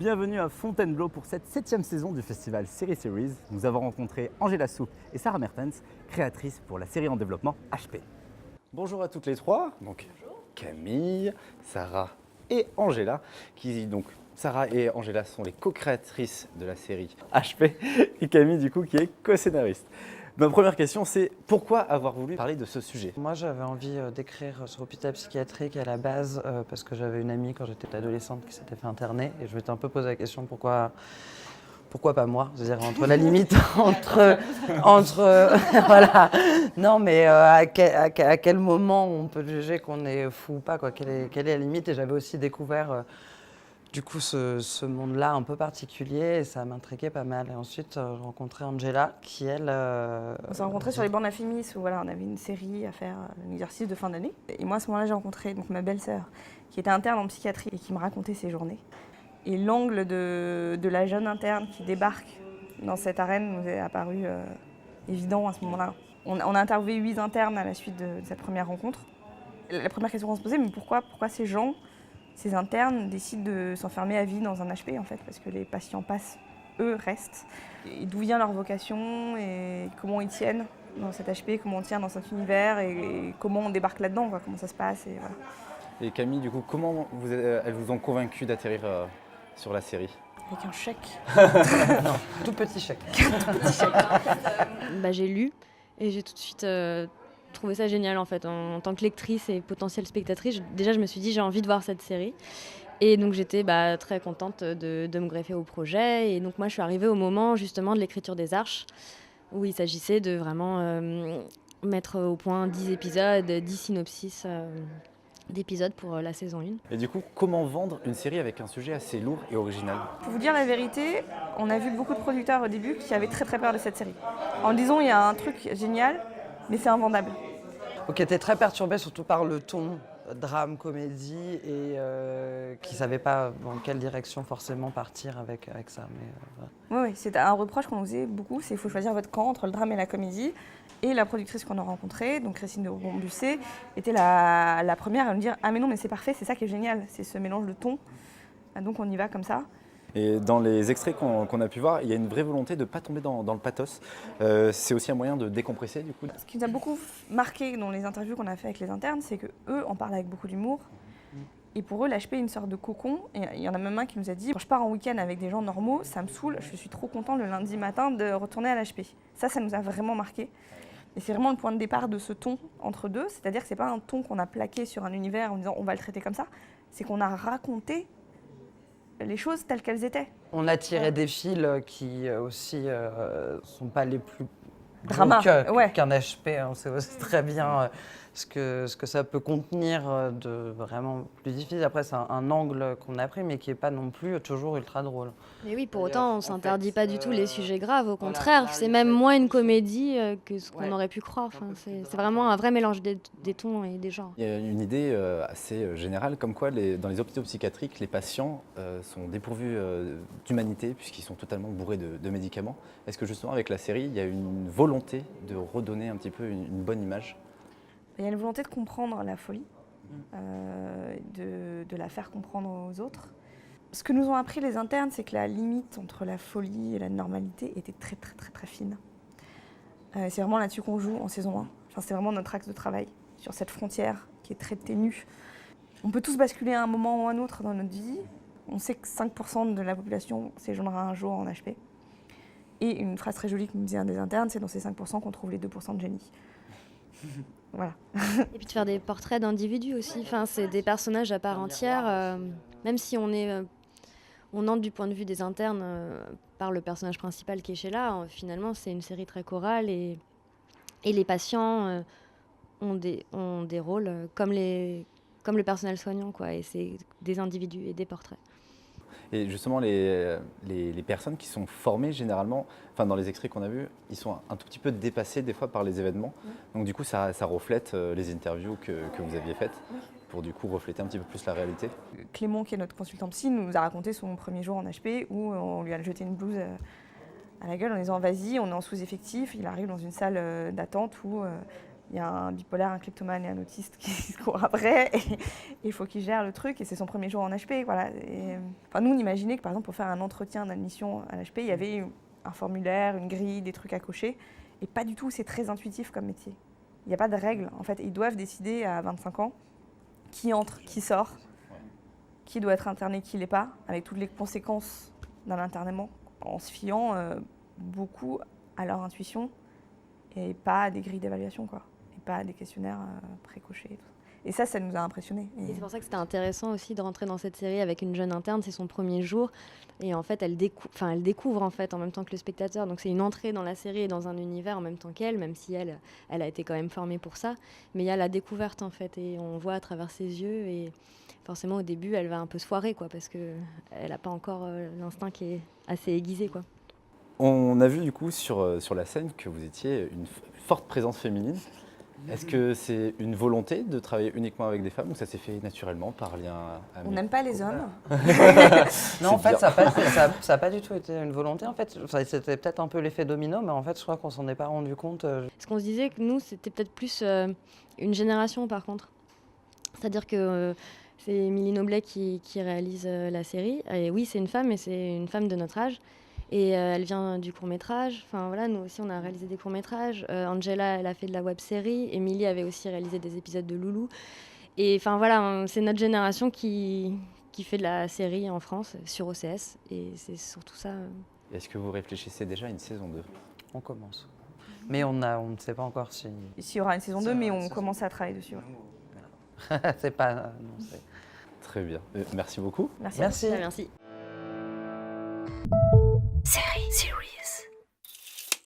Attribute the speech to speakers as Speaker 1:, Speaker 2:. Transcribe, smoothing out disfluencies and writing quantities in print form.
Speaker 1: Bienvenue à Fontainebleau pour cette 7e saison du festival Série Series. Nous avons rencontré Angela Soup et Sarah Mertens, créatrices pour la série en développement HP. Bonjour à toutes les trois. Donc, bonjour. Camille, Sarah et Angela, Sarah et Angela sont les co-créatrices de la série HP et Camille du coup qui est co-scénariste. Ma première question, c'est pourquoi avoir voulu parler de ce sujet?
Speaker 2: Moi, j'avais envie d'écrire sur l'hôpital psychiatrique à la base parce que j'avais une amie quand j'étais adolescente qui s'était fait interner et je m'étais un peu posé la question pourquoi pas moi? C'est-à-dire entre la limite entre voilà. Non, mais à quel moment on peut juger qu'on est fou ou pas quoi? Quelle est la limite? Et j'avais aussi découvert du coup, ce monde-là un peu particulier, et ça m'intriguait pas mal. Et ensuite, j'ai rencontré Angela, qui elle...
Speaker 3: On s'est rencontrés sur les bancs de la Fémis, où voilà, on avait une série à faire, un exercice de fin d'année. Et moi, à ce moment-là, j'ai rencontré donc, ma belle-sœur, qui était interne en psychiatrie et qui me racontait ses journées. Et l'angle de la jeune interne qui débarque dans cette arène nous est apparu évident à ce moment-là. On a interviewé 8 internes à la suite de cette première rencontre. La première question qu'on se posait, mais pourquoi ces internes décident de s'enfermer à vie dans un HP, en fait, parce que les patients passent, eux restent. Et d'où vient leur vocation et comment ils tiennent dans cet HP, comment on tient dans cet univers et comment on débarque là-dedans, quoi, comment ça se passe. Et, voilà.
Speaker 1: Et Camille, du coup, comment elles vous ont convaincu d'atterrir sur la série?
Speaker 3: Avec un chèque.
Speaker 2: Non, tout petit chèque.
Speaker 4: J'ai lu et j'ai tout de suite trouvé ça génial en fait. En tant que lectrice et potentielle spectatrice, déjà je me suis dit j'ai envie de voir cette série. Et donc j'étais très contente de me greffer au projet. Et donc moi je suis arrivée au moment justement de l'écriture des arches, où il s'agissait de vraiment mettre au point 10 épisodes, 10 synopsis d'épisodes pour la saison 1.
Speaker 1: Et du coup, comment vendre une série avec un sujet assez lourd et original?
Speaker 3: Pour vous dire la vérité, on a vu beaucoup de producteurs au début qui avaient très très peur de cette série. En disant il y a un truc génial, mais c'est invendable.
Speaker 2: Qui était très perturbé surtout par le ton drame, comédie et qui ne savait pas dans quelle direction forcément partir avec ça.
Speaker 3: Oui, c'est un reproche qu'on nous faisait beaucoup, c'est qu'il faut choisir votre camp entre le drame et la comédie. Et la productrice qu'on a rencontrée, donc Christine de Bourbon-Busset, était la première à nous dire « Ah mais non, mais c'est parfait, c'est ça qui est génial, c'est ce mélange de tons. » Donc on y va comme ça.
Speaker 1: Et dans les extraits qu'on a pu voir, il y a une vraie volonté de ne pas tomber dans le pathos. C'est aussi un moyen de décompresser du coup.
Speaker 3: Ce qui nous a beaucoup marqué dans les interviews qu'on a fait avec les internes, c'est qu'eux en parlent avec beaucoup d'humour. Et pour eux, l'HP est une sorte de cocon. Et il y en a même un qui nous a dit « Quand je pars en week-end avec des gens normaux, ça me saoule, je suis trop content le lundi matin de retourner à l'HP. » Ça nous a vraiment marqué. Et c'est vraiment le point de départ de ce ton entre deux. C'est-à-dire que ce n'est pas un ton qu'on a plaqué sur un univers en disant « On va le traiter comme ça ». C'est qu'on a raconté les choses telles qu'elles étaient.
Speaker 2: On a tiré des fils qui aussi sont pas les plus
Speaker 3: drama
Speaker 2: qu'un HP. On sait aussi très bien ce que ça peut contenir de vraiment plus difficile. Après, c'est un angle qu'on a pris, mais qui n'est pas non plus toujours ultra drôle.
Speaker 4: Mais oui, pour autant, on ne s'interdit pas du tout les sujets graves. Au contraire, c'est même moins une comédie que ce qu'on aurait pu croire. Enfin, c'est vraiment un vrai mélange des tons et des genres.
Speaker 1: Il y a une idée assez générale, comme quoi dans les hôpitaux psychiatriques, les patients sont dépourvus d'humanité, puisqu'ils sont totalement bourrés de médicaments. Est-ce que justement, avec la série, il y a une volonté de redonner un petit peu une bonne image?
Speaker 3: Il y a une volonté de comprendre la folie, de la faire comprendre aux autres. Ce que nous ont appris les internes, c'est que la limite entre la folie et la normalité était très très très très fine. C'est vraiment là-dessus qu'on joue en saison 1. Enfin, c'est vraiment notre axe de travail, sur cette frontière qui est très ténue. On peut tous basculer à un moment ou à un autre dans notre vie. On sait que 5% de la population séjournera un jour en HP. Et une phrase très jolie que nous disait un des internes, c'est dans ces 5% qu'on trouve les 2% de génie. Voilà.
Speaker 4: Et puis de faire des portraits d'individus aussi. Enfin, c'est des personnages à part entière. Même si on entre du point de vue des internes par le personnage principal qui est Sheila, finalement c'est une série très chorale et les patients ont des rôles comme le personnel soignant, quoi. Et c'est des individus et des portraits.
Speaker 1: Et justement, les personnes qui sont formées généralement, enfin dans les extraits qu'on a vus, ils sont un tout petit peu dépassés des fois par les événements. Donc du coup, ça reflète les interviews que vous aviez faites pour du coup refléter un petit peu plus la réalité.
Speaker 3: Clément, qui est notre consultant psy, nous a raconté son premier jour en HP où on lui a jeté une blouse à la gueule en disant « Vas-y, on est en sous-effectif ». Il arrive dans une salle d'attente où il il y a un bipolaire, un kleptomane et un autiste qui se courent après, et il faut qu'il gère le truc, et c'est son premier jour en HP. Voilà. Et, enfin, nous, on imaginait que, par exemple, pour faire un entretien d'admission à l'HP, il y avait un formulaire, une grille, des trucs à cocher, et pas du tout, c'est très intuitif comme métier. Il n'y a pas de règles, en fait. Ils doivent décider à 25 ans qui entre, qui sort, qui doit être interné, qui ne l'est pas, avec toutes les conséquences d'un internement, en se fiant beaucoup à leur intuition et pas à des grilles d'évaluation, quoi. Et pas à des questionnaires précochés. Et tout. Et ça nous a impressionnés.
Speaker 4: Et c'est pour ça que c'était intéressant aussi de rentrer dans cette série avec une jeune interne, c'est son premier jour. Et en fait, elle découvre en fait en même temps que le spectateur. Donc c'est une entrée dans la série et dans un univers en même temps qu'elle, même si elle a été quand même formée pour ça. Mais il y a la découverte en fait, et on voit à travers ses yeux. Et forcément, au début, elle va un peu se foirer, quoi, parce qu'elle n'a pas encore l'instinct qui est assez aiguisé, quoi.
Speaker 1: On a vu du coup sur la scène que vous étiez une forte présence féminine. Est-ce que c'est une volonté de travailler uniquement avec des femmes ou ça s'est fait naturellement par lien ami?
Speaker 3: On n'aime pas les hommes.
Speaker 2: Non, en fait, ça n'a pas du tout été une volonté. En fait, c'était peut-être un peu l'effet domino, mais en fait, je crois qu'on s'en est pas rendu compte.
Speaker 4: Parce qu'on se disait que nous, c'était peut-être plus une génération, par contre. C'est-à-dire que c'est Émilie Noblet qui réalise la série. Et oui, c'est une femme, mais c'est une femme de notre âge. Et elle vient du court-métrage. Enfin voilà, nous aussi, on a réalisé des courts-métrages. Angela, elle a fait de la web-série. Émilie avait aussi réalisé des épisodes de Loulou. Et enfin voilà, c'est notre génération qui fait de la série en France sur OCS. Et c'est surtout ça.
Speaker 1: Est-ce que vous réfléchissez déjà à une saison 2?
Speaker 2: On commence. Mais on ne sait pas encore si...
Speaker 3: S'il y aura une saison 2, mais on commence à travailler dessus.
Speaker 2: c'est pas... non, c'est...
Speaker 1: Très bien. Merci beaucoup.
Speaker 3: Merci.
Speaker 2: Merci.
Speaker 4: Merci.